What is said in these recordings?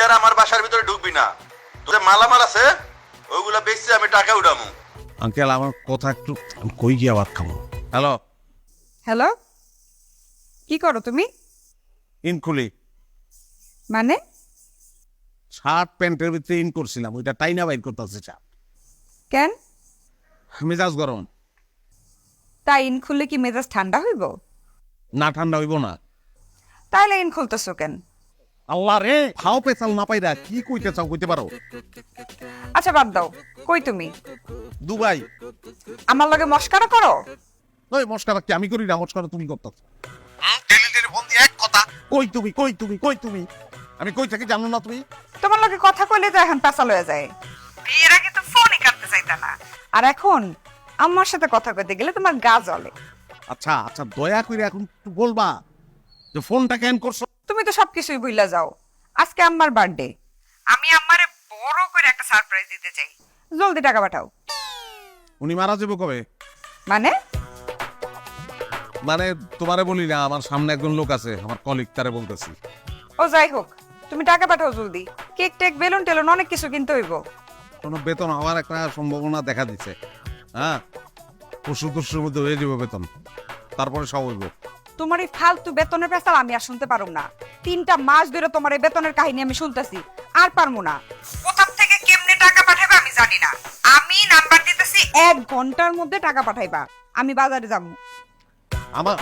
আর আমার বাসার ভিতরে ঢুকবি না। তোদের মালামাল আছে ওইগুলা বেচে আমি টাকা উঠামু। আঙ্কেল আমার কথা একটু কই গিয়া ভাত খাবো। হ্যালো হ্যালো, কি করো তুমি? ইনকুলি মানে? শার্ট প্যান্টের ভিতরে ইন করছিলাম, ওইটা টাইনা বাইর করতেছে চাপ। কেন? মেজাজ গরম। তাই ইন খুললে কি মেজাজ ঠান্ডা হইব? না ঠান্ডা হইব না। তাইলে ইন খুলতেছো কেন? আল্লাহ রে, খাও পেছাল না পাইরা কি কইতে চাও কইতে পারো? আচ্ছা বাদ দাও, কই তুমি? দুবাই। আমার লগে মস্কারা করো? ওই মস্কারা কি আমি করি না, মস্কারা তুমি করতেছ। টেলিফোন দিয়ে এক কথা, কই তুমি কই তুমি কই তুমি, আমি কই থাকি জানো না তুমি? তোমার লগে কথা কইলে তো এখন পেছাল হয়ে যায়। বিয়ের আগে তো ফোনই কাটতে চাইতা না, আর এখন আমার সাথে কথা কইতে গেলে তোমার গা জ্বলে। আচ্ছা আচ্ছা দয়া করে এখন একটু বলবা যে ফোনটা কেন করছো? তুমি তো সবকিছুই ভুইলা যাও। আজকে আম্মার বার্থডে, আমি আম্মারে বড় করে একটা সারপ্রাইজ দিতে চাই। জলদি টাকা পাঠাও। উনি মারা যাবো কবে? মানে? মানে তোমারে বলি না, আমার সামনে একজন লোক আছে, আমার কলিগ, তারে বলতেছি। ও যাই হোক, তুমি টাকা পাঠাও জলদি। কেক টেক বেলুন টেলুন অনেক কিছু কিনতে হইব। কোনো বেতন হওয়ার একটা সম্ভাবনা দেখা দিচ্ছে। হ্যাঁ, পরশুর মধ্যে হয়ে যাবে বেতন, তারপরে সব হইব। তোমার এই ফালতু বেতনের পেছাল আমি আর শুনতে পারুম না। 3টা মাস ধরে তোমার এই বেতনের কাহিনী আমি শুনতেছি, আর পারমু না। কোথা থেকে কেমনে টাকা পাঠাইবা আমি জানি না। আমি নাম্বার দিতেছি, 1 ঘন্টার মধ্যে টাকা পাঠাইবা। আমি বাজারে যাবো। আমার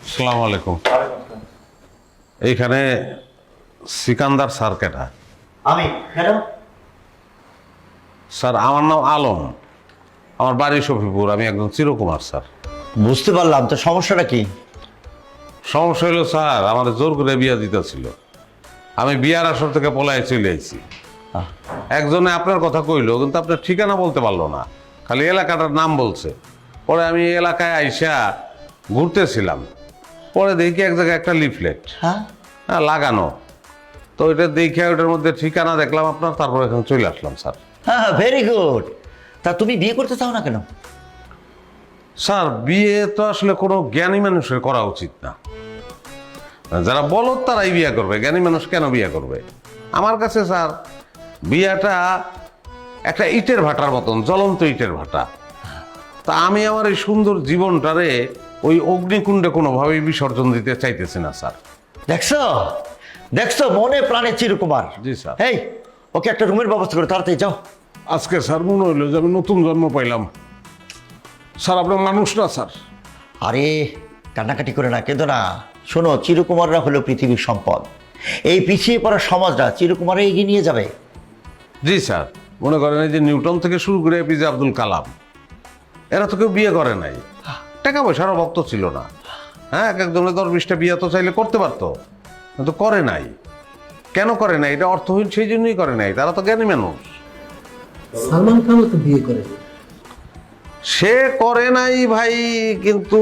আসসালামু আলাইকুম। এইখানে সিকান্দার স্যার কেটা? আমি কেন? স্যার আমার নাম আলম, আমার বাড়ি শফিপুর, আমি একজন চিরকুমার স্যার। বুঝতে পারলাম, তো সমস্যাটা কি? সমস্যা হলো স্যার, আমার জোর করে বিয়া দিতেছিল। আমি বিয়ার আসর থেকে পলায় চলে আইছি। একজনে আপনার কথা কইলো, কিন্তু আপনার ঠিকানা বলতে পারলো না, খালি এলাকাটার নাম বলছে। পরে আমি এলাকায় আইসা ঘুরতেছিলাম, পরে দেখি এক জায়গায় একটা লিফলেট হ্যাঁ লাগানো, তো ওইটা দেখে ওইটার মধ্যে ঠিকানা দেখলাম আপনার, তারপর এখানে চলে আসলাম স্যার। হ্যাঁ, ভেরি গুড। তা তুমি বিয়ে করতে চাও না কেন? স্যার বিয়ে তো আসলে কোনো জ্ঞানী মানুষের করা উচিত না। যারা বলদ তারাই বিয়ে করবে, জ্ঞানী মানুষ কেন বিয়ে করবে? আমার কাছে স্যার বিয়েটা একটা ইটের ভাটার মতন, জ্বলন্ত ইটের ভাটা। তা আমি আমার এই সুন্দর জীবনটারে ওই অগ্নিকুণ্ডে কোনোভাবেই বিসর্জন দিতে চাইতেছি না স্যার। দেখছো দেখছো, মনে প্রাণে চিরকুমার। জি স্যার। এই, ওকে একটা রুমের ব্যবস্থা করে তাড়াতাড়ি যাও। আজকে স্যার মনে হইলো যে আমি নতুন জন্ম পাইলাম। স্যার আপনার মানুষ না স্যার। আরে কান্নাকাটি করে না, কেঁদো না। শোনো, চিরকুমাররা হলো পৃথিবীর সম্পদ। এই পিছিয়ে পড়া সমাজরা চিরকুমারে এগিয়ে নিয়ে যাবে। জি স্যার, মনে করেন এই যে নিউটন থেকে শুরু করে এপিজে আব্দুল কালাম, এরা তো কেউ বিয়ে করে নাই, টাকা পয়সার অভাব তো ছিল না। হ্যাঁ, এক একজনের 10-20টা বিয়ে তো চাইলে করতে পারতো, কিন্তু করে নাই। কেন করে নাই? এটা অর্থহীন সেই জন্যই করে নাই, তারা তো জ্ঞানী মানুষ। সালমান খানও তো বিয়ে করে। সে করে নাই ভাই, কিন্তু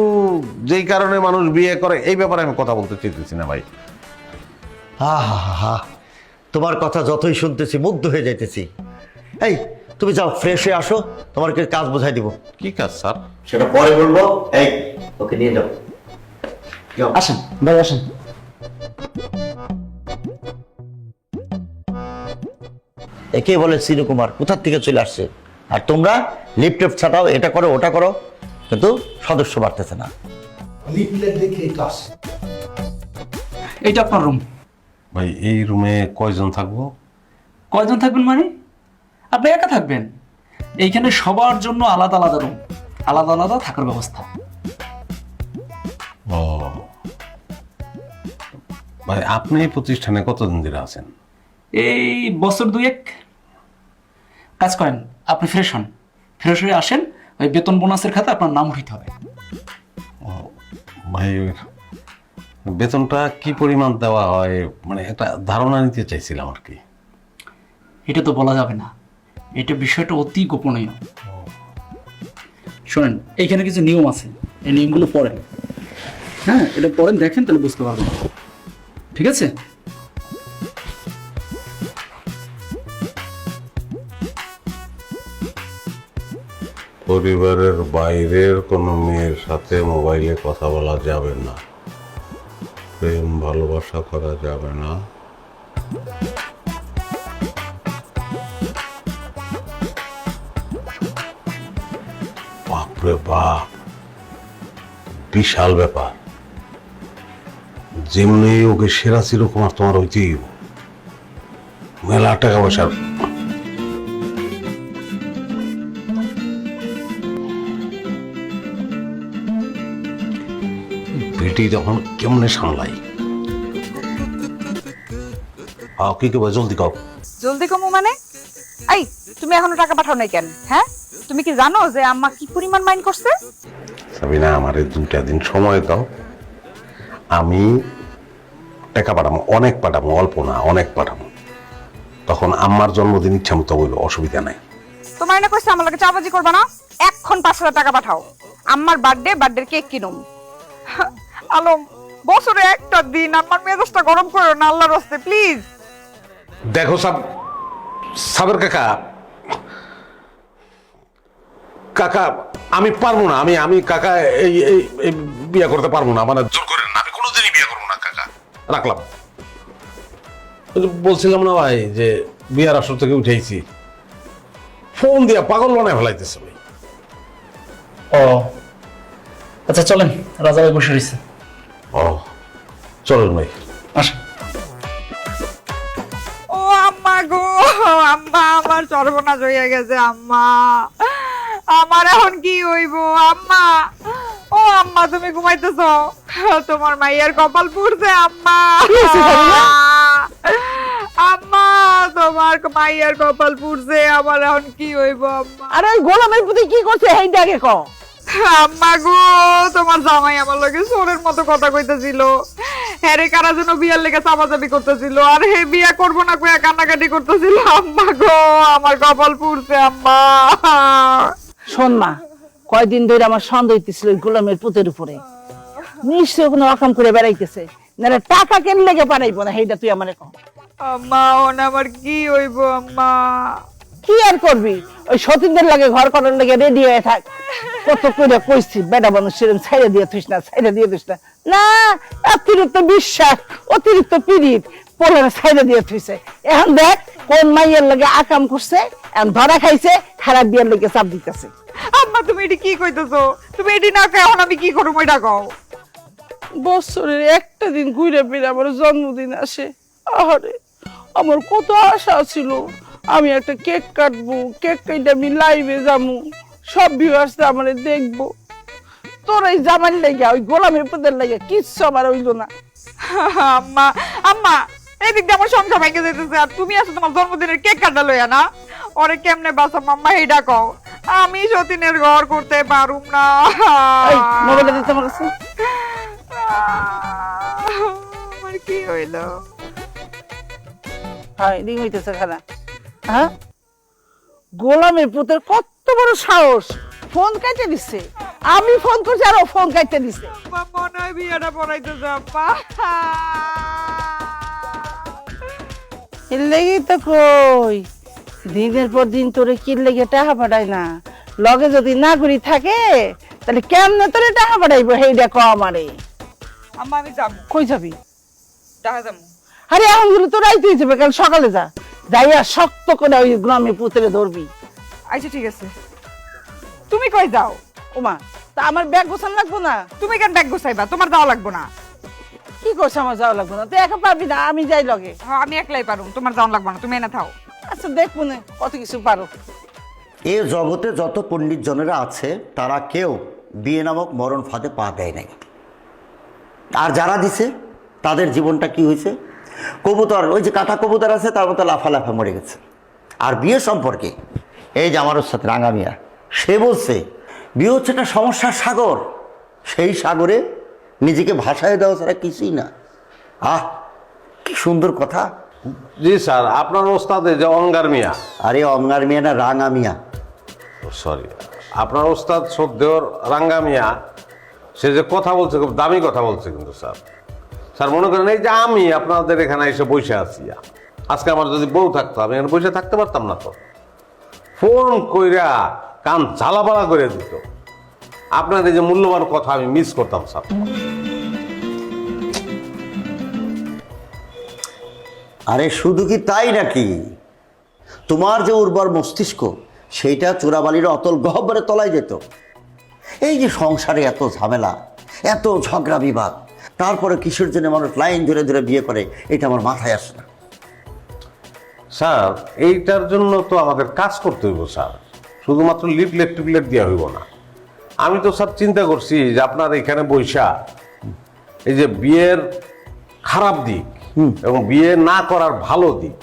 যেই কারণে মানুষ বিয়ে করে এই ব্যাপারে আমি কথা বলতে চাইতেছি না ভাই। হা হা হা, তোমার কথা যতই শুনতেছি মুগ্ধ হয়ে যাইতেছি। এই, তুমি যাও, ফ্রেশ হয়ে আসো, তোমাকে কাজ বোঝাই দিব। কি কাজ স্যার? সেটা পরে বলবো। এই, ওকে নিয়ে যাও। আসেন ভাই আসেন। একে বলে চিরকুমার, কোথার থেকে চলে আসছে। আর তোমরা লিফট ছাটাও, এটা করো ওটা করো, কিন্তু সদস্য বাড়তেছে না। লিফলেট দেখে তো আসে। এইটা আপনার রুম। ভাই এই রুমে কয়জন থাকবো? কয়জন থাকবেন মানে? আপনি একা থাকবেন। এইখানে সবার জন্য আলাদা আলাদা রুম, আলাদা আলাদা থাকার ব্যবস্থা। ও ভাই, আপনি এই প্রতিষ্ঠানে কতদিন ধরে আছেন? এই বছর দুয়েক। কাজ করেন, আপনি ফ্রেশ হন, ফ্রেশ হয়ে আসেন, ওই বেতন বোনাসের খাতে আপনার নাম উঠিতে হবে। ভাই বেতনটা কি পরিমাণ দেওয়া হয়, মানে একটা ধারণা নিতে চাইছিলাম আর কি। এটা তো বলা যাবে না, এটা বিষয়টা অতি গোপনীয়। শোনেন, এইখানে কিছু নিয়ম আছে, এই নিয়মগুলো পড়েন। হ্যাঁ, এটা পরে দেখেন তাহলে বুঝতে পারবেন। ঠিক আছে? পরিবারের বাইরের কোনো মেয়ের সাথে মোবাইলে কথা বলা যাবে না, প্রেম ভালোবাসা করা যাবে না। বাপরে বাপ, বিশাল ব্যাপার। যেমনি ওকে সেরা চিরকুমার তোমার হইতেই হইব। মেলা টাকা পয়সার বেটি তখন কেমনে সামলাই। কি কেবল জলদি কও। জলদি কমু মানে? এই তুমি এখনো টাকা পাঠাও নাই কেন? হ্যাঁ, তুমি কি জানো যে আম্মা কি পরিমাণ মাইন্ড করছে? সাবিনা, আমারে 2টা দিন সময় দাও, আমি টাকা পাঠাবো, অনেক পাঠাবো, অল্প না অনেক পাঠাবো। তখন আম্মার জন্মদিন ইচ্ছা মতো হইল, অসুবিধা নাই। তোমার না কইছে আমার লগে চাপাজি করবা না? এখন 5,000 টাকা পাঠাও, আম্মার বার্থডে কেক কিনুম। আলম, বছরে একটা দিন আমার মেজাজটা গরম করো না আল্লাহর রাস্তে প্লিজ। দেখো সাবের কাকা, কাকা আমি পারবো না, আমি কাকা এই বিয়ে করতে পারবো না, মানে জোর করেন না, আমি কোনোদিনই বিয়ে করবো না কাকা। রাখলাম। বলছিলাম না ভাই যে বিয়ার আসর থেকে উঠেছি, ফোন দিয়া পাগল বানায় ফেলাইতেছে ভাই। ও আচ্ছা, চলেন, রাজা ভাই বসে রয়েছে। ও চলুন ভাই, আসেন। ও আম্মা গো, আম্মা আমার সর্বনাশ হয়ে গেছে আম্মা, আমার এখন কি হইব আম্মা? ও আম্মা, তুমি ঘুমাইতেছ? তোমার মাইয়ার কপাল পুড়ছে আম্মা। আম্মা, তোমার মাইয়ার কপাল পুড়ছে, আমার এখন কি হইব আম্মা? আরে ওই গোলামের প্রতি কি করছে এইটা আগে ক। আম্মা গো, তোমার জামাই আমার লগে সোরের মতো কথা কইতেছিল, হ্যাঁ রে কারা যেন বিয়ার লেগে চাপাচাপি করতেছিল, আর হে বিয়া করবো না কইয়া কান্নাকাটি করতেছিল। আম্মা গো, আমার কপাল পুড়ছে আম্মা। শোন মা, কয়দিন ধরে আমার সন্দেহ হইতেছিল ওই গোলামের পুতের উপরে, নিশ্চয় কোনো অকাম করে বেড়াইতেছে, নাহলে টাকা কেন লেগে পারাইবো না, সেইটা তুই আমারে ক। আম্মা ওন আমার কি হইব আম্মা? কি আর করবি, ওই সতীনদের লাগে ঘর করার লাগে রেডি হয়ে থাক। কত করে কইছি বেটা মানুষ সেরকম ছাইড়া দিয়ে থইস না, ছাইড়া দিয়ে থইস না। না, অতিরিক্ত বিশ্বাস, অতিরিক্ত পীড়িত পোলারে ছাইড়া দিয়ে থইছে। এখন দেখ কোন মাইয়ের লাগে আকাম করছে, এখন ধরা খাইছে, খারাপ বিয়ের লাগে চাপ দিতেছে। আম্মা তুমি এটি কি কইতেছো? তুমি এটি না কই এখন আমি কি করব এটা কও। বছরের একটা দিন ঘুরে ফিরে আমার জন্মদিন আসে, আরে আমার কত আশা ছিল আমি একটা কেক কাটবো, কেক কেটে আমি লাইভে যাবো, সব ভিউয়ার্স আমারে দেখবো। তোর এই জামার লেগে ওই গোলামের পুতের লেগে কিচ্ছু আমার হইলো না। আম্মা আম্মা, এদিক দিয়ে আমার সংসার ভেঙে যেতেছে, আর তুমি আসো তোমার জন্মদিনের কেক কাটা লইয়া না? ওরে কেমনে বাঁচাম আম্মা এইটা কও। আমি সতীনের ঘর করতে পারুম না। এই মোবাইলটা দিতে আমার কাছে। আমার কি হইলো? হ্যাঁ রিং হইতেছে খানা। হ্যাঁ, গোলামের পুতের কত বড় সাহস, ফোন কাটে দিচ্ছে। আমি ফোন করছি আর ও ফোন কাটতে দিচ্ছে। আম্মা মনে হয় বিয়েটা পড়াইতেছে আম্মা। এর লেগেই তো কই দিনের পর দিন তোরে কি লেগে টাকা পাঠায় না, লগে যদি না করি থাকে তাহলে কেমনে তোরে টাকা পাঠাইবো সেইটা ক আমারে। আম্মা আমি যাবো। কই যাবি? টাকা যাবো। আরে এখন গুলো তো রাইতে যাবে, কাল সকালে যা, যাইয়া শক্ত করে ওই গ্রামে পুতরে ধরবি। আচ্ছা ঠিক আছে, তুমি কই যাও? ওমা, তা আমার ব্যাগ গোছান লাগবো না? তুমি কেন ব্যাগ গোছাইবা? তোমার যাওয়া লাগবো না। কি করছে আমার যাওয়া লাগবো না? তুই একা পারবি না, আমি যাই লগে। হ্যাঁ আমি একলাই পারুম, তোমার যাওয়া লাগবো না, তুমি এনে থাও। আচ্ছা দেখবো না কত কিছু পারো। এ জগতে যত পণ্ডিত জনেরা আছে তারা কেউ বিয়ে নামক মরণ ফাঁদে পা দেয় নাই। আর যারা দিছে তাদের জীবনটা কি হয়েছে, কবুতর, ওই যে কাটা কবুতর আছে তার মতো লাফা মরে গেছে। আর বিয়ে সম্পর্কে এই যে আমার সাথে রাঙা মিয়া, সে বলছে বিয়ে হচ্ছে একটা সমস্যার সাগর, সেই সাগরে নিজেকে ভাসায় দেওয়া ছাড়া কিছুই না। আহ, কি সুন্দর কথা। জি স্যার, আপনার ওস্তাদে যে অঙ্গার মিয়া, আরে অঙ্গার মিয়া না, রাঙা মিয়া। সরি, আপনার ওস্তাদ শ্রদ্ধেয় রাঙ্গা মিয়া সে যে কথা বলছে খুব দামি কথা বলছে কিন্তু স্যার। স্যার মনে করেন এই যে আমি আপনাদের এখানে এসে বসে আছি, আজকে আমার যদি বউ থাকতো আমি এখানে বসে থাকতে পারতাম না তো। ফোন কইরা কান ঝালাপালা করে দিত, আপনার এই যে মূল্যবান কথা আমি মিস করতাম স্যার। আরে শুধু কি তাই নাকি, তোমার যে উর্বর মস্তিষ্ক সেইটা চোরাবালির অতল গহ্বরে তলায় যেত। এই যে সংসারে এত ঝামেলা, এত ঝগড়া বিবাদ, তারপরে কিসের জন্য মানুষ লাইন ধরে ধরে বিয়ে করে, এটা আমার মাথায় আসে না। স্যার এইটার জন্য তো আমাদের কাজ করতে হইব স্যার, শুধুমাত্র লিফলেট টিপলেট দেওয়া হইব না। আমি তো স্যার চিন্তা করছি যে আপনার এখানে বৈশা এই যে বিয়ের খারাপ দিক এবং বিয়ে না করার ভালো দিক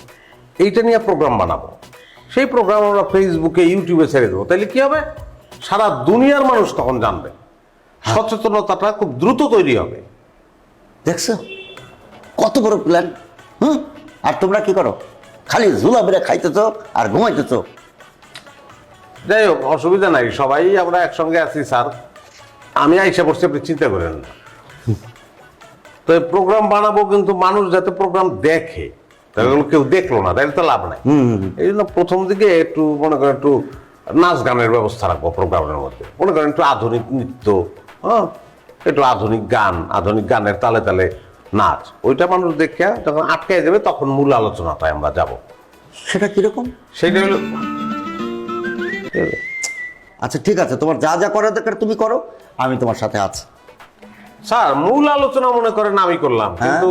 এইটা নিয়ে প্রোগ্রাম বানাবো। সেই প্রোগ্রাম আমরা ফেসবুকে ইউটিউবে ছেড়ে দেবো, তাহলে কি হবে, সারা দুনিয়ার মানুষ তখন জানবে, সচেতনতাটা খুব দ্রুত তৈরি হবে। দেখছো কত বড় প্ল্যান। আর তোমরা কি করো, খালি ঝুলা বেড়ে খাইতেছ আর ঘুমাইতেছ। যাই হোক, অসুবিধা নাই, সবাই আমরা একসঙ্গে আছি স্যার, আমি আইসা পড়ছি, আপনি চিন্তা করেন না। তো প্রোগ্রাম বানাবো, কিন্তু মানুষ যাতে প্রোগ্রাম দেখে, তাহলে কেউ দেখলো না তাহলে তো লাভ নাই। এই জন্য প্রথম দিকে একটু মনে করেন একটু নাচ গানের ব্যবস্থা রাখবো প্রোগ্রামের মধ্যে, মনে করেন একটু আধুনিক নৃত্য, হ্যাঁ একটু আধুনিক গান, আধুনিক গানের তালে তালে নাচ, ওইটা মানুষ দেখে যখন আটকে যাবে তখন মূল আলোচনাটায় আমরা যাব। সেটা কিরকম? সেইটা হলো, আচ্ছা ঠিক আছে, তোমার যা যা করার দরকার তুমি করো, আমি তোমার সাথে আছি। স্যার মূল আলোচনা মনে করেন আমি করলাম, কিন্তু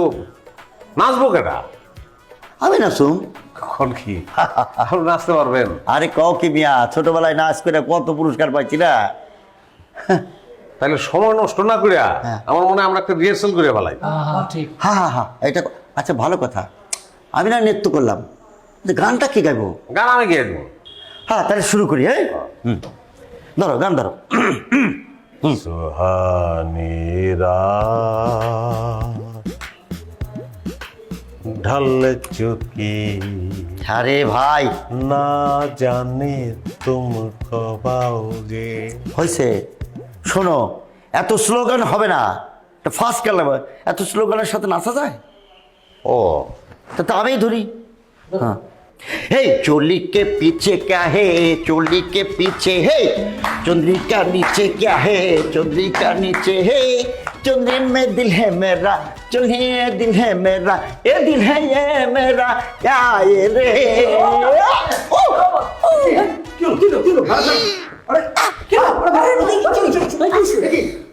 নাচবো কেটা? আমি নাচুম। কখন কি আপনি নাচতে পারবেন? আরে কও কি মিয়া, ছোটবেলায় নাচ করে কত পুরস্কার পাইছি না। তাহলে সময় নষ্ট না করিয়া আমার মনে হয় আমরা একটা রিহার্সাল করে ফেলাই। ঠিক। হ্যাঁ এটা আচ্ছা ভালো কথা। আমি না নৃত্য করলাম, গানটা কি গাইবো? গান আমি গিয়ে দেবো। হ্যাঁ তাহলে শুরু করি। হ্যাঁ ধরো গান ধরো। সুহানি রাত ঢল চুকি আরে ভাই না জানে তুম কবাওগে। হয়েছে, শোনো এত স্লোগান হবে না, ফার্স্ট গেলাম, এত স্লোগানের সাথে নাচা যায়? ও तो আমি ধরি। हाँ हे चोली के पीछे क्या है, चोली के पीछे है चुंदरी का नीचे क्या है, चुंदरी का नीचे है चुंदरी में दिल है मेरा, चुन्नी दिल है मेरा, ये दिल है ये मेरा, क्या ये रे।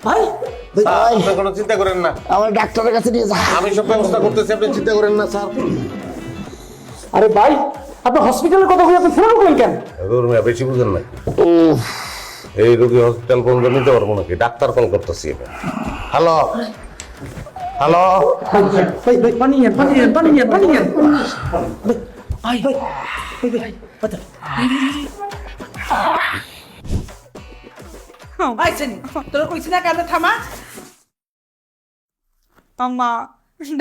ভাই স্যার, আপনি কোনো চিন্তা করেন না, আমার ডাক্তারের কাছে নিয়ে যা। আমি সব ব্যবস্থা করতেছি, আপনি চিন্তা করেন না স্যার। আরে ভাই, আপনি হসপিটালের কথা বলে আপনি ফোন করেন কেন? বেশি বুঝেন নাকি? এই রোগী হসপিটাল পর্যন্ত নিতে পারবো নাকি? ডাক্তার কল করতেছি। হ্যালো হ্যালো, ভাই ভাই পানি নেন, পানি নেন, পানি নেন, পানি নেন। ভাই ভাই ভাই ভাই আইছেন তোর কইছি না কেন থামা? আম্মা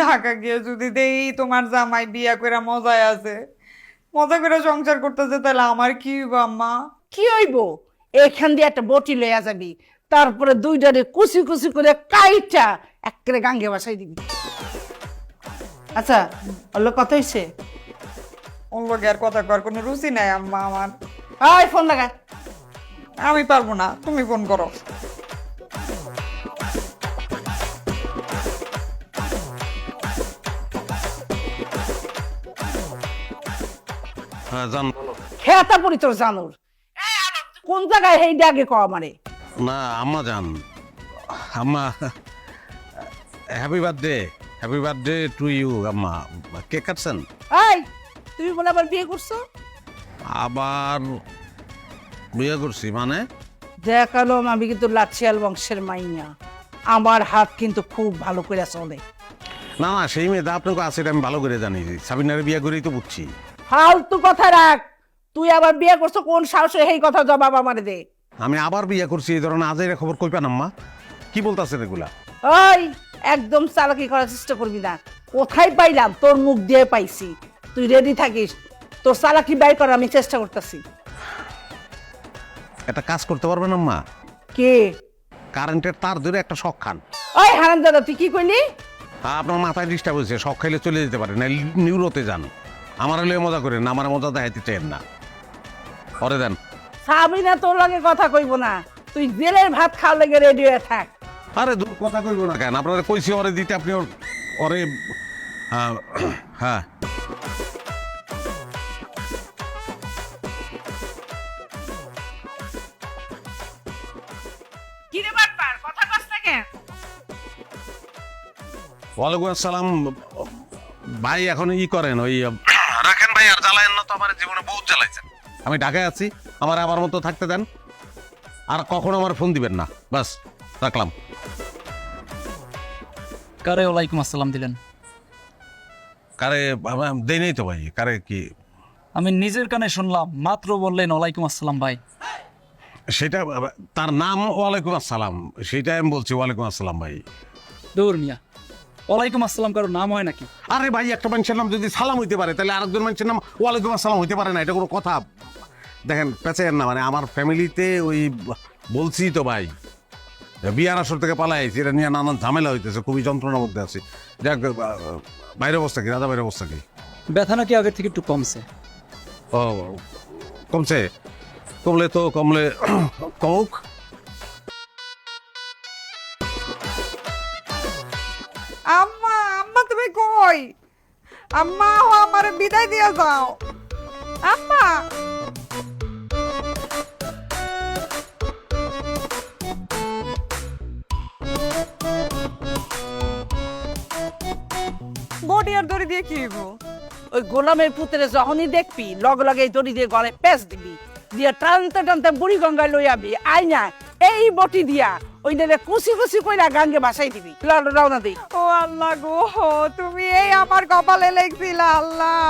ঢাকা গিয়ে যদি দেই তোমার জামাই বিয়া করে মজায় আছে, মজা করে সংসার করতেছে, তাহলে আমার কি হইব আম্মা? কি হইব, এখান দিয়ে একটা বটি লইয়া যাবি, তারপরে দুইটারে কুচি কুচি করে কাইটা একেবারে গাঙ্গে বাসাই দিবি। আচ্ছা ওর কথা হইছে? ওর লগে আর কথা কর কোনো রুচি নাই আম্মা আমার। আয় ফোন লাগা। আমি পারবো না, তুমি ফোন করো। হ্যাঁ জান। খেতা পড়ি তোর জানুর কোন জায়গায় হেইডা আগে ক আমারে। না আম্মা জান, আম্মা হ্যাপি বার্থডে টু ইউ আম্মা। কেক কাটছেন? এই তুমি বলে আবার বিয়ে করছো? আবার বিয়ে করছি মানে? দেখালো আমি কিন্তু লাচিয়াল বংশের মাইয়া, আমার হাত কিন্তু খুব ভালো করে চলে। না না, সেই মেয়েটা আপনাকে আছে আমি ভালো করে জানি, সাবিনারে বিয়ে করেই তো বুঝছি। ফালতু কথা রাখ, তুই আবার বিয়ে করছো কোন সাহসে এই কথা জবাব আমারে দে। আমি আবার বিয়ে করছি এই ধরনের আজের খবর কই পান আম্মা? কি বলতাছেন এগুলা? ওই একদম চালাকি করার চেষ্টা করবি না, কোথায় পাইলাম? তোর মুখ দিয়ে পাইছি, তুই রেডি থাকিস, তোর চালাকি বাইর করার আমি চেষ্টা করতেছি। একটা কাজ করতে পারবেন আম্মা? কে? কারেন্টের তার ধরে একটা শখ খান। ওই হারামজাদা তুই কি কইলি? আপনার মাথায় ডিস্টার্ব হয়েছে, শখ খাইলে চলে যেতে পারে না, নিউরোতে যান। আমার হলে মজা করেন না, আমার মজা দেখাইতে চাইেন না। পরে দেন। সাবিনা তোর লগে কথা কইব না, তুই জেলের ভাত খাওয়ার লেগে রেডি হয়ে থাক। আরে দূর কথা কইব না কেন, আপনারা কইছি ওরে দিতে, আপনি ওরে হ্যাঁ কি রে বাটপার, কথা কস না কেন? ওয়ালাইকুম আসসালাম ভাই। এখন ই করেন, ওই রাখেন ভাই, আর জ্বালায়েন না তো, আমার জীবনে বহুত জ্বালাইছেন। আমি ঢাকায় আছি, আমার আবার মতো থাকতে দেন, আর কখনো আমার ফোন দিবেন না, বাস রাখলাম। কারে ওয়ালাইকুম আসসালাম দিলেন? কারে দেই নাই তো ভাই, কারে কি? আমি নিজের কানে শুনলাম, মাত্র বললেন ওয়ালাইকুম আসসালাম ভাই। সেটা তার নাম ওয়ালাইকুম আসসালাম, সেটা আমি বলছি ওয়ালাইকুম আসসালাম ভাই। দৌড় মিয়া, ওয়ালাইকুম আসসালাম কারো নাম হয় নাকি? আরে ভাই, একটা মানুষের নাম যদি সালাম হইতে পারে, তাহলে আরেকজন মানুষের নাম ওয়ালাইকুম আসসালাম হইতে পারে না? এটা কোনো কথা? দেখেন পেঁচাইয়ের না, মানে আমার ফ্যামিলিতে ওই বলছি তো ভাই, বিয়ার আসর থেকে পালাই আইছি, এটা নিয়ে নানান ঝামেলা হইতেছে, খুবই যন্ত্রণার মধ্যে আছি। যাক, বাইরে অবস্থা কি, রাজা বাইরে অবস্থা কি? ব্যথা নাকি আগের থেকে একটু কমছে? ও কমছে? কমলে তো কমলে কমুক। আম্মা, আম্মা তুমি কই? আম্মা, ও আমারে বিদায় দিয়ে যাও। আম্মা, বডি আর দড়ি দিয়ে কি হইব? ওই গোলামের পুত্রে যখনই দেখবি লগে লগে এই দড়ি দিয়ে গলায় পেঁচ দিবি, দিয়ে টানতে টানতে বুড়ি গঙ্গায় লই আবি, আই না এই বটি দিয়া ওই দিনে কুচি কুচি কইরা গাঙ্গে ভাসাই দিবি। রওনা দিই। ও আল্লাহ গো, তুমি এই আমার কপালে লেখছিলা আল্লাহ,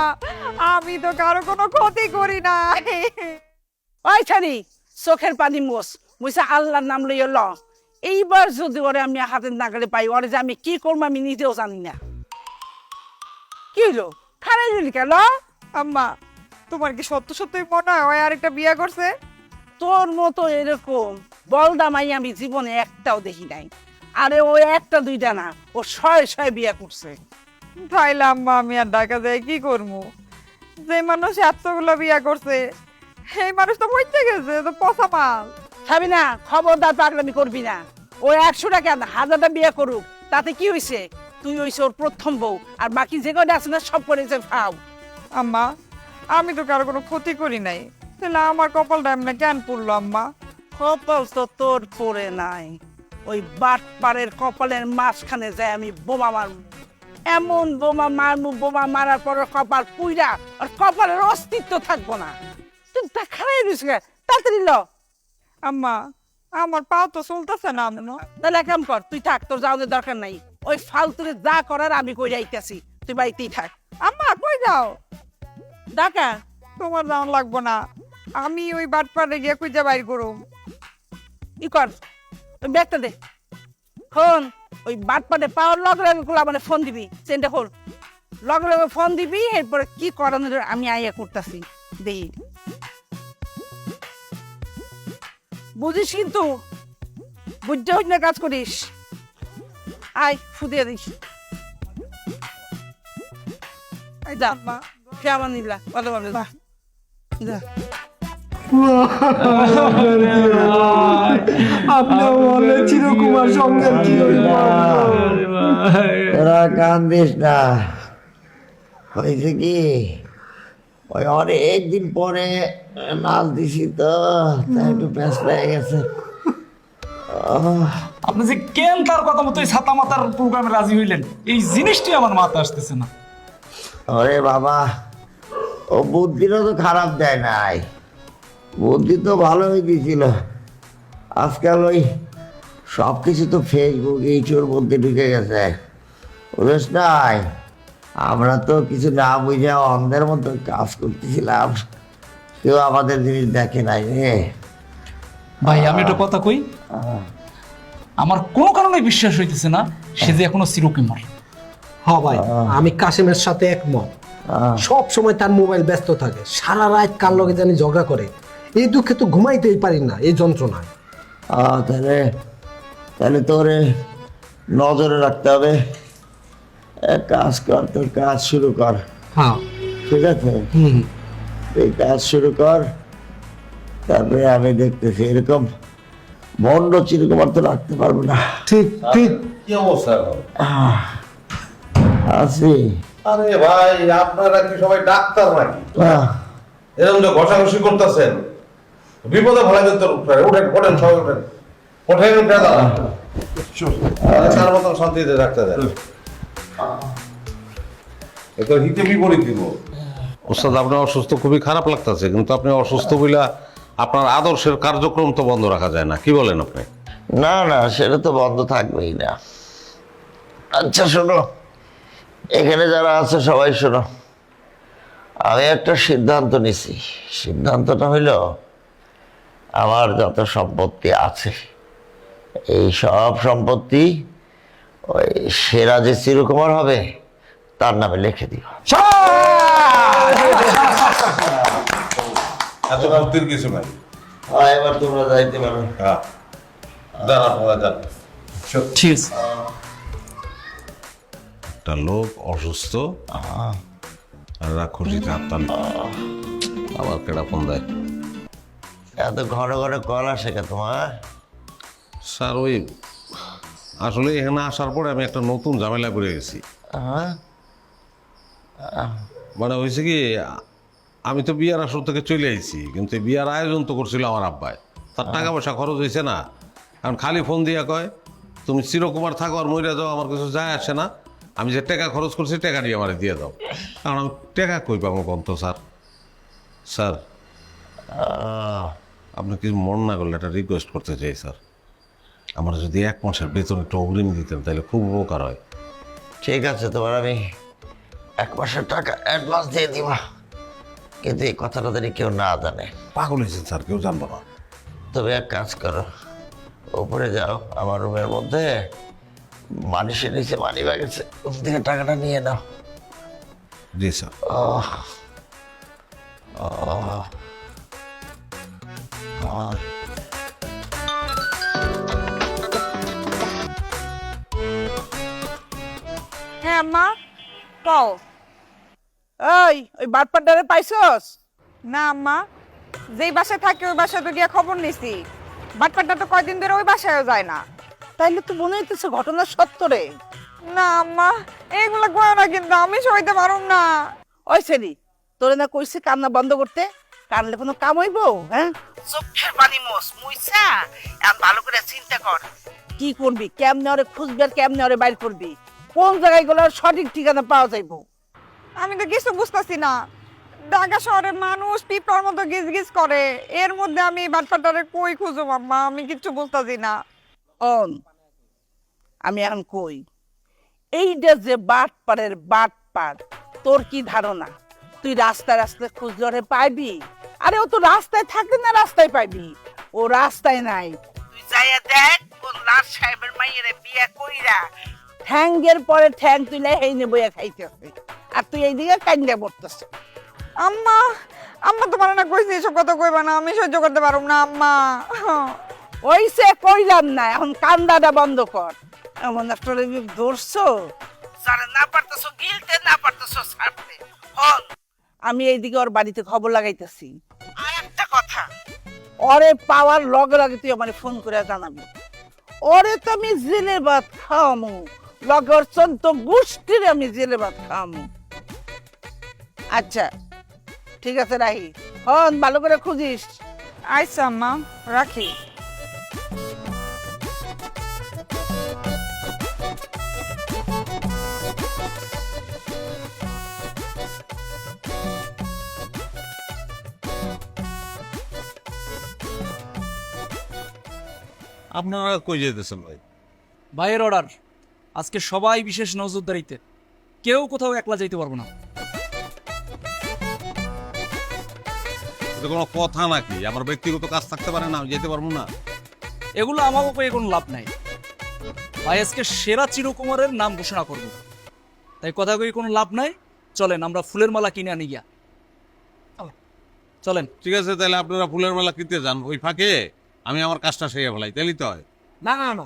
আমি তো কারো কোনো ক্ষতি করি না। ওই ছানি চোখের পানি মুছা আল্লাহর নাম লইয়া ল। এইবার যদি ওরে আমি হাতের নাগালে পাই, ওরে যে আমি কি করবো আমি নিজেও জানি না। কি হইলো খারাই দিলি কেন? আম্মা, তোমার কি সত্য সত্যই মনে হয় ওই আরেকটা বিয়ে করছে? তোর মতো এরকম বলদামাই আমি জীবনে একটাও দেখি নাই। আরে ও একটা দুইটা না, ও শয়ে শয়ে বিয়ে করছে। তাইলে আম্মা আমি আর ঢাকা যাই কি করবো? যে মানুষ এতগুলো বিয়ে করছে, সেই মানুষ তো মরতে গেছে, তো পচা মাল। খাবি না, খবরদার পাগলামি করবি না। ও 100টা কেন 1000টা বিয়ে করুক, তাতে কি হয়েছে? তুই হইছে ওর প্রথম বউ, আর বাকি যে কয়টা আছে না সব করেছে ফাও। আম্মা, আমি তো কারো কোনো ক্ষতি করি নাই, তাহলে আমার কপালটা এমনি কেন পড়লো আম্মা? কপাল তো তোর পড়ে নাই, ওই বাটপাড়ের কপালের মাঝখানে যায় আমি বোমা মারবো। এমন বোমা মারবো, বোমা মারার পরে কপাল পুইরা আর কপালের অস্তিত্ব থাকবো না। তুই দেখাই দিস, তাড়াতাড়ি ল। আম্মা, আমার পা তো চলতেছে না আম্মা। তাহলে এক কাম কর, তুই থাক, তোর যাওয়ার দরকার নাই। ওই ফালতুরে যা করার আমি কই যাইতেছি, তুই বাড়িতেই থাক। আম্মা কই যাও? ঢাকা তোমার যাওয়া লাগবো না, আমি ওই বাটপাড়ে গিয়ে খুঁজে বাইর করুম। ই কর, ওই ব্যাগটা দে। ফোন ওই বাটপাড়ে পাওয়ার লগে লগে খোলা মানে ফোন দিবি, চেনটা খোল, লগে লগে ফোন দিবি। এরপরে কি করানোর আমি আইয়া করতেছি দেই, বুঝিস কিন্তু, বুঝতে হইনা কাজ করিস। আয় ফুদিয়ে দিস। যা আম্মা, কেমন নিলা ভালো ভালো যা যা। তোরা কান্দিস না, হয়েছে কি ওই অনেক দিন পরে নাচ দিছি তো, তাই একটু ব্যস্ত হয়ে গেছে। আপনি যে কেন তার কথা মতো ছাতা মাতার প্রোগ্রামে রাজি হইলেন, এই জিনিসটি আমার মাথা আসতেছে না। ওরে বাবা, ও বুদ্ধিটা তো খারাপ দেয় নাই, বুদ্ধি তো ভালোই দিছিল। আজকাল ওই সব কিছু তো ফেসবুক এইসবের মধ্যে ঢুকে গেছে, বুঝিস নাই? আমরা তো কিছু না বুঝে অন্ধের মতো কাজ করতেছিলাম, কেউ আমাদের জিনিস দেখে নাই রে। ভাই আমি একটা কথা কই, আমার কোনো কারণে বিশ্বাস হইতেছে না সে যে এখনো চিরকুমার। হ্যাঁ ভাই, আমি কাশিমের সাথে একমত। সব সময় তার মোবাইল ব্যস্ত থাকে, সারা রাত কার লগে জানি ঝগড়া করে। এই দুঃখে তো ঘুমাইতেই পারি না, এই যন্ত্রণায়। তাহলে তাহলে তোরে নজরে রাখতে হবে। এক কাজ কর, তোর কাজ শুরু কর, হ্যাঁ ঠিক আছে? এই কাজ শুরু কর, তারপরে আমি দেখতেছি। এরকম ভণ্ড চিরকুমার তো রাখতে পারবো না। ঠিক ঠিক। কি অবস্থা এখন? আছি। আরে ভাই, আপনারা কি সবাই ডাক্তার নাকি? এরকম যে ঘষাঘষি করতেছেন, বিপদে ফেলাবেন তো। উঠেন ওঠেন, সবাই ওঠেন, ওঠেন উঠে দাঁড়ান। তার মতন শান্তিতে রাখতে দেন। এটা হিতে বিপরীত দিব। ওস্তাদ, আপনার অসুস্থ খুবই খারাপ লাগতেছে, কিন্তু আপনি অসুস্থ বইলা আপনার আদর্শের কার্যক্রম তো বন্ধ রাখা যায় না। কি বলেন আপনি? না না, সেটা তো বন্ধ থাকবেই না। আচ্ছা শোনো, এখানে যারা আছে সবাই শোনো, আমি একটা সিদ্ধান্ত নিছি। সিদ্ধান্তটা হইল, আমার যত সম্পত্তি আছে এই সব সম্পত্তি ওই সেরা যে চিরকুমার হবে তার নামে লিখে দিও। এত ভক্তির কিছু নাই। এবার তোমরা যাইতে পারো। ঠিক আছে। একটা লোক অসুস্থ আর খুশিতে হাততালি, আবার কেডা ফোন দেয়। এত ঘন ঘন কল আসে কে তোমার? স্যার, ওই আসলে এখানে আসার পরে আমি একটা নতুন ঝামেলা করে গেছি। হ্যাঁ, মানে হয়েছে কি, আমি তো বিয়ার আসর থেকে চলে আইছি, কিন্তু এই বিয়ার আয়োজন তো করছিল আমার আব্বাই। তার টাকা পয়সা খরচ হয়েছে না। এখন খালি ফোন দিয়া কয়, তুমি চিরকুমার থাকো আর মইরা যাও, আমার কিছু যায় আসে না। আমি যে টাকা খরচ করছি টাকা দিয়ে আমার দিয়ে দাও। কারণ আমি টাকা কই পাবো কম তো স্যার। স্যার, আপনি কিছু মন না করলে একটা রিকোয়েস্ট করতে চাই স্যার। আমার যদি 1 মাসের বেতন একটু অগ্রিম দিতেন তাহলে খুব উপকার হয়। ঠিক আছে, তোমার আমি 1 মাসের টাকা অ্যাডভান্স দিয়ে দিবা, কিন্তু এই কথাটা যদি কেউ না জানে। পাগল হয়েছেন স্যার, কেউ জানবো না। তবে এক কাজ করো, উপরে যাও, আমার রুমের মধ্যে মানুষের নিচে মানি ব্যাগ আছে, ওখান থেকে টাকাটা নিয়ে নাও। জি স্যার। হ্যাঁ মা, কও। ওই বাটপাড়ারে পাইছস? না আম্মা, যেই বাসায় থাকে ওই বাসায় তো গিয়ে খবর নিছি। বাটপাটটা তো কয়দিন ধরে ওই বাসায়ও যায় না। তাইলে তো মনে হইতেছে ঘটনা সত্য রে। না আম্মা, এইগুলা কয় না, কিন্তু আমি সইতে পারুম না। ওই সেরি, তোরে না কইছি কান্না বন্ধ করতে? কানলে কোনো কাম হইব? হ্যাঁ, চোখের পানি মোস মুইসা এখন ভালো করে চিন্তা কর কি করবি, কেমনে ওরে খুঁজবি আর কেমনে ওরে বাইর করবি, কোন জায়গায় গেলে ওর সঠিক ঠিকানা পাওয়া যাইব। আমি তো কিছু বুঝতেছি না। ঢাকা শহরের মানুষ পিঁপড়ার মতো গিজ গিজ করে, এর মধ্যে আমি বাটপাটারে কই খুঁজো আম্মা? আমি কিচ্ছু বুঝতেছি না। আমি এখন কই, এইটা যে বাটপাড়ের বাটপাড়, তোর কি ধারণা তুই রাস্তায় রাস্তায় খুঁজলে ওরে পাইবি? আরে ও তো রাস্তায় থাকে না, রাস্তায় পাইবি? ও রাস্তায় নাই। তুই যাইয়া দেখ কোন লাট সাহেবের মাইয়েরে বিয়ে কইরা ঠ্যাঙ্গের পরে ঠ্যাং তুইলে হেইনে বইয়া খাইতে হবে, আর তুই এইদিকে কান্দা পড়তেছ। আম্মা, আম্মা তোমার না কইছি এসব কথা কইবা না, আমি সহ্য করতে পারুম না আম্মা। ওইসে কইলাম না, এখন কান্দাটা বন্ধ কর। এমন একটা ধরছো যারা না পারতেছো গিলতে, না পারতেছো ছাড়তে। হন, আমি এইদিকে ওর বাড়িতে খবর লাগাইতেছি। আর একটা কথা, ওরে পাওয়ার লগে লগে তুই আমার ফোন করে জানাবি। ওরে তো আমি জেলে ভাত খাওয়ামু, লগে ওর 14 গোষ্ঠীর আমি জেলে ভাত খাওয়ামু। আচ্ছা ঠিক আছে, রাহি। হন, ভালো করে খুঁজিস। আচ্ছা আম্মা, রাখি। আপনারা কই যেতেছেন ভাই? ভাইয়ের অর্ডার, আজকে সবাই বিশেষ নজরদারিতে, কেউ কোথাও একলা যাইতে পারবো না। এটা কোনো কথা নাকি? আমার ব্যক্তিগত কাজ থাকতে পারে না, আমি যেতে পারবো না? এগুলো আমাকে কয়ে কোনো লাভ নাই। ভাই আজকে সেরা চিরকুমারের নাম ঘোষণা করব, তাই কথা কই কোনো লাভ নাই। চলেন আমরা ফুলের মালা কিনে আনি গিয়া। চলেন। ঠিক আছে, তাহলে আপনারা ফুলের মেলা কিনতে যান, ওই ফাঁকে আমি আমার কাজটা সেরে ফেলাই, তাইলেই তো হয়। না না না,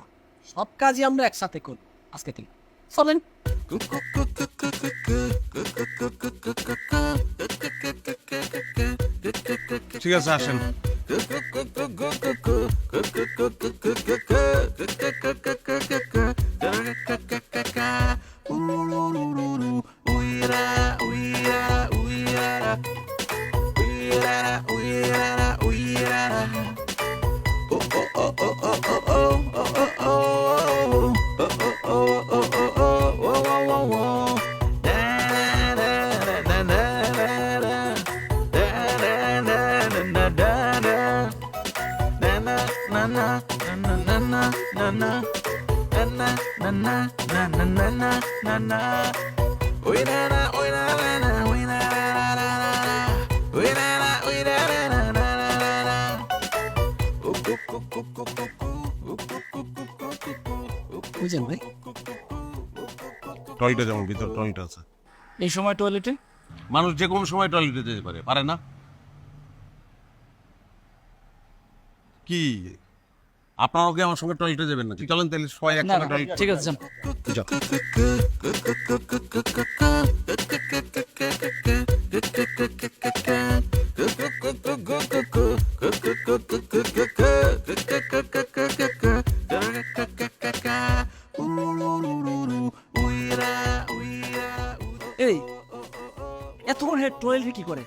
সব কাজই আমরা একসাথে করি আজকে থেকে চলেন। ঠিক আছে, আসেন। বুঝলেন ভাই? টয়লেটে যেমন ভিতর টয়লেট আছে, এই সময় টয়লেটে মানুষ যে কোনো সময় টয়লেটে যেতে পারে, পারে না? কি আপনারাও কি আমার সঙ্গে টয়লেটে যাবেন না? চলেন তাহলে সবাই না একসাথে না, টয়লেটে। ঠিক আছে যান। এই এতক্ষণ হে টয়লেটে কি করে?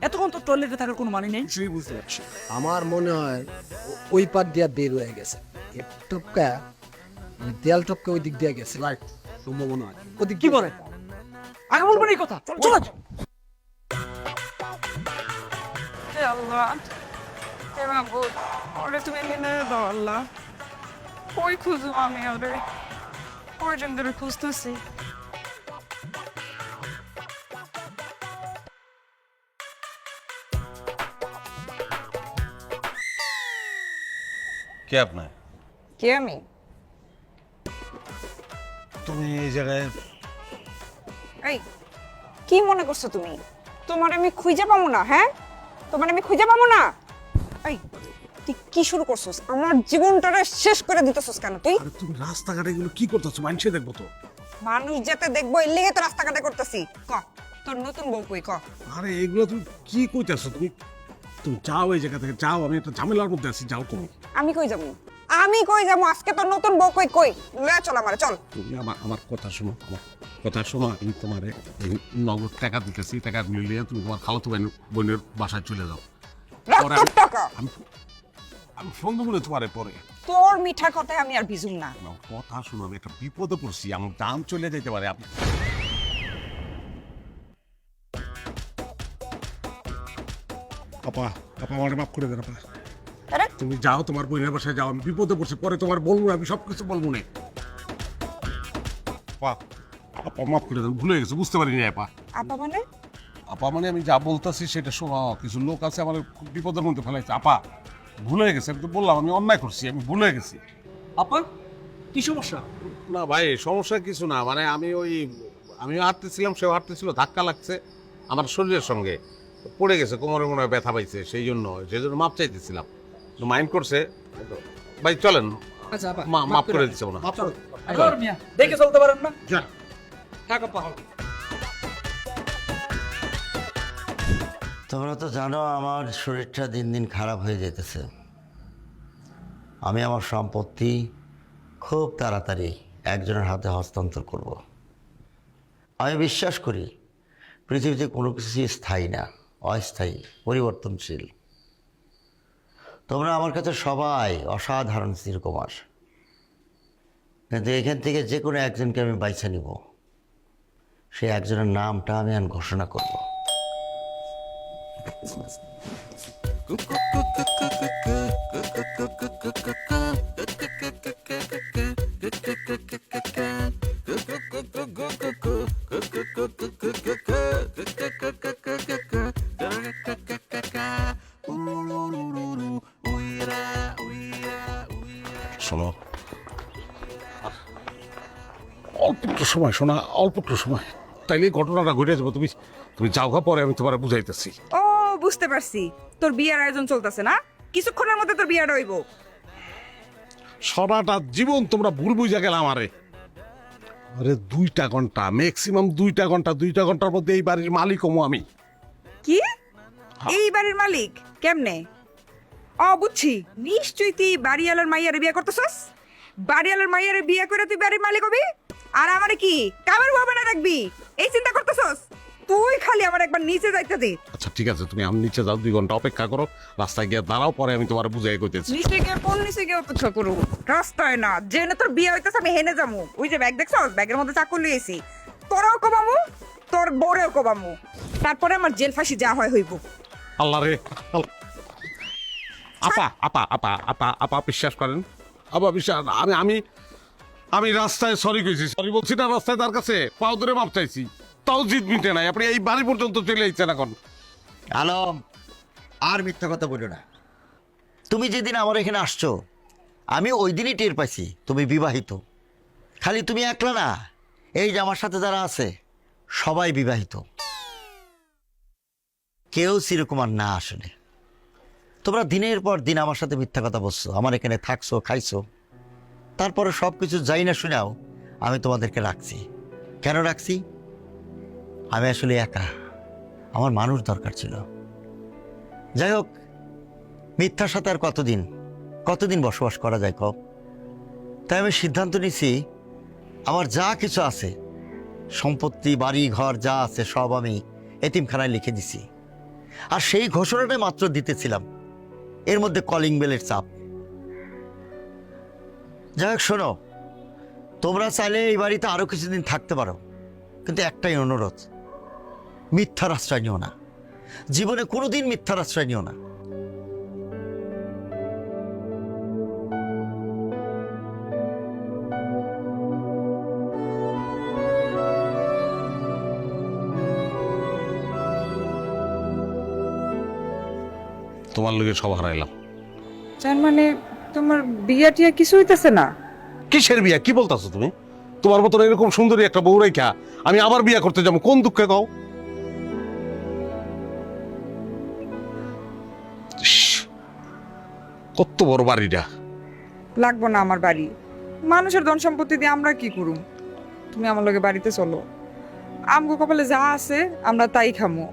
এতক্ষণ তো টয়লেটে থাকার কোনো মানে নেই। কিছুই বুঝতে পারছি। আমার মনে হয় ওই পার দিয়া বের হয়ে গেছে, টপকা দেয়াল টপকা ওই দিক দিয়ে গেছে। রাইট, তোমার মনে হয় ওদিক কি করে আগে বলবেন এই কথা? চলো হে আল্লাহ, হে মাহবুব, ওরে তুমি মেনে দাও আল্লাহ। কই খুঁজবো আমি ওরে? কয়জন ধরে খুঁজতেছি। কে আপনার? কে আমি? তুমি এই জায়গায়? এই কি মনে করছো তুমি? তোমার আমি খুঁজে পাবো না? হ্যাঁ, তোমার আমি খুঁজে পাবো না? এই তুই কি শুরু করছস? আমার জীবনটারে শেষ করে দিতেছস কেন তুই? আরে তুমি রাস্তাঘাটে এগুলো কি করতেছো? মানুষে দেখবো তো। মানুষ যেতে দেখবো এর লিগে তো রাস্তাঘাটে করতেছি। ক তোর নতুন বউ কই? ক। আরে এগুলো তুমি কি কইতেছো? তুমি তুমি যাও এই জায়গা থেকে, যাও। আমি একটা ঝামেলার মধ্যে আছি, যাও তুমি। আমি কই যাবো? আমি কই যাবো? আজকে তোর নতুন বউ কই? কই লয়ে চল আমারে, চল। তুমি আমার কথা শোনো, আমার কথা শোনো। আমি তোমারে এই নগদ টাকা দিতেছি, টাকা মিলিয়ে তুমি তোমার খালাতো বোনের বাসায় চলে যাও। পরে রাখ টাকা। আমি ফোন দেবো না তোমারে পরে। তোর মিঠা কথায় আমি আর ভিজুম না। আমার কথা শোনো, আমি একটা বিপদে পড়ছি, আমার দাম চলে যেতে পারে। আপনি আপা, আপা আমার মাফ করে দেন আপা। আরে তুমি যাও, তোমার বোনের বাসায় যাও। আমি বিপদে পড়ছি, পরে তোমার বলবো না, আমি সব কিছু বলবো না। আপা, আপা মাফ করে দেন, ভুলে গেছে, বুঝতে পারিনি আপা। আপা মানে? আপা মানে আমি যা বলতেছি সেটা শোনো। কিছু লোক আছে আমার খুব বিপদের মধ্যে ফেলাইছে। আপা ভুলে গেছে, আমি তো বললাম আমি অন্যায় করছি, আমি ভুলে গেছি। আপা কি সমস্যা? না ভাই, সমস্যা কিছু না। মানে আমিও হাঁটতেছিলাম, সেও হাঁটতেছিল, ধাক্কা লাগছে আমার শরীরের সঙ্গে, পড়ে গেছে, কোমরে মনে হয় ব্যথা পাইছে, সেই জন্য মাপ চাইতেছিলাম। মাইন্ড করছে ভাই, চলেন। আচ্ছা আপা, মাফ করে দিচ্ছে না। দেখে চলতে পারেন না? যা। থাক আপা। তোমরা তো জানো আমার শরীরটা দিন দিন খারাপ হয়ে যেতেছে। আমি আমার সম্পত্তি খুব তাড়াতাড়ি একজনের হাতে হস্তান্তর করব। আমি বিশ্বাস করি পৃথিবীতে কোনো কিছুই স্থায়ী না, অস্থায়ী, পরিবর্তনশীল। তোমরা আমার কাছে সবাই অসাধারণ চিরকুমার, কিন্তু এখান থেকে যে কোনো একজনকে আমি বাইছে নিব। সেই একজনের নামটা আমি আর ঘোষণা করব। শোনো, অল্প একটু সময়, শোনা, অল্প একটু সময়, তাইলে ঘটনাটা ঘটে যাবো। তুমি যাও গা, পরে আমি তোমার বুঝাইতেছি। ও বুঝতে পারছি, তোর বিয়ের আয়োজন চলতেছে না? কিছুক্ষণের মধ্যে তোর বিয়েটা হইব। সারাটা জীবন তোমরা ভুল বুঝা গেল আমারে। আরে 2টা ঘন্টা, ম্যাক্সিমাম 2টা ঘন্টা, 2টা ঘন্টার মধ্যে এই বাড়ির মালিক হমু আমি। কি এই বাড়ির মালিক কেমনে? বুঝছি, নিশ্চয়ই তুই বাড়িওয়ালার মাইয়ারে বিয়ে করতেছস। বাড়িওয়ালার মাইয়ারে বিয়ে করে তুই বাড়ির মালিক হবি, আর আমারে কি কামের বউ বানায় রাখবি, এই চিন্তা করতেছস? তুই খালি আমার একবার নিচে যাইতে দে। আচ্ছা ঠিক আছে, তুমি আমি নিচে যাও, 2 ঘন্টা অপেক্ষা করো, রাস্তায় গিয়ে দাঁড়াও, পরে আমি তোমার বুঝাই কইতেছি। নিচে গিয়ে কোন নিচে গিয়ে অপেক্ষা করু? রাস্তায় না, জেনে তোর বিয়ে হইতেছে আমি হেনে যামু। ওই যে ব্যাগ দেখছস, ব্যাগের মধ্যে চাকু লিয়েছি, তোরাও কবামু, তোর বউরেও কবামু, তারপরে আমার জেল ফাঁসি যা হয় হইব। আল্লাহ রে আপা আপা আপা আপা আপা বিশ্বাস করেন, আপা বিশ্বাস, আমি রাস্তায় সরি কইছি, সরি বলছি না, রাস্তায় তার কাছে পাও ধরে মাপ চাইছি, তাও জিত মিটে নাই। আপনি এই বাড়ি পর্যন্ত চলে আইছেন এখন। আলম, আর মিথ্যা কথা বলো না। তুমি যেদিন আমার এখানে আসছো, আমি ওই দিনই টের পাইছি তুমি বিবাহিত। খালি তুমি একলা না, এই যে আমার সাথে যারা আছে সবাই বিবাহিত, কেউ চিরকুমার না। আসলে তোমরা দিনের পর দিন আমার সাথে মিথ্যা কথা বলছো, আমার এখানে থাকছো, খাইছো, তারপরে সব কিছু যাই না শুনেও আমি তোমাদেরকে রাখছি। কেন রাখছি? আমি আসলে একা, আমার মানুষ দরকার ছিল। যাই হোক, মিথ্যার সাথে আর কতদিন বসবাস করা যায় কও? তাই আমি সিদ্ধান্ত নিছি, আমার যা কিছু আছে, সম্পত্তি, বাড়ি ঘর যা আছে সব আমি এতিমখানায় লিখে দিছি। আর সেই ঘোষণাটা মাত্র দিতেছিলাম, এর মধ্যে কলিং বেলের চাপ। যাই হোক শোনো, তোমরা চাইলে এই বাড়িতে আরো কিছুদিন থাকতে পারো, কিন্তু একটাই অনুরোধ, মিথ্যার আশ্রয় নিও না। জীবনে কোনোদিন মিথ্যার আশ্রয় নিও না। তোমার লগে সব হারাইলাম। তার মানে তোমার বিয়া টিয়া কিছু হইতেছে না? কিসের বিয়া? কি বলতাছো তুমি? তোমার মতন এরকম সুন্দরী একটা বউ রেখা আমি আবার বিয়া করতে যাবো, কোন দুঃখে কও? ইস, কত বড় বাড়িটা। লাগবো না আমার বাড়ি, মানুষের ধন সম্পত্তি দিয়ে আমরা কি করুম? তুমি আমার লগে বাড়িতে চলো, আমগো কপালে যা আছে আমরা তাই খামো।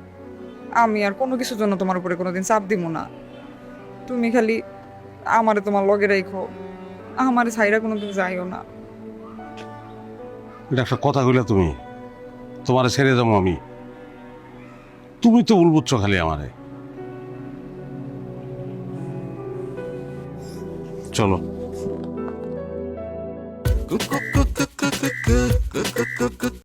আমি আর কোনো কিছুর জন্য তোমার উপরে কোনোদিন চাপ দিব না। তুমি খালি আমারে তোমার লগে রাখো, আমারে ছাইরা কোনোদিন যাইও না। এটা একটা কথা কইলা তুমি? তোমারে ছেড়ে যাবো আমি? তুমি তো ভুল বুঝছো খালি আমারে। চলো।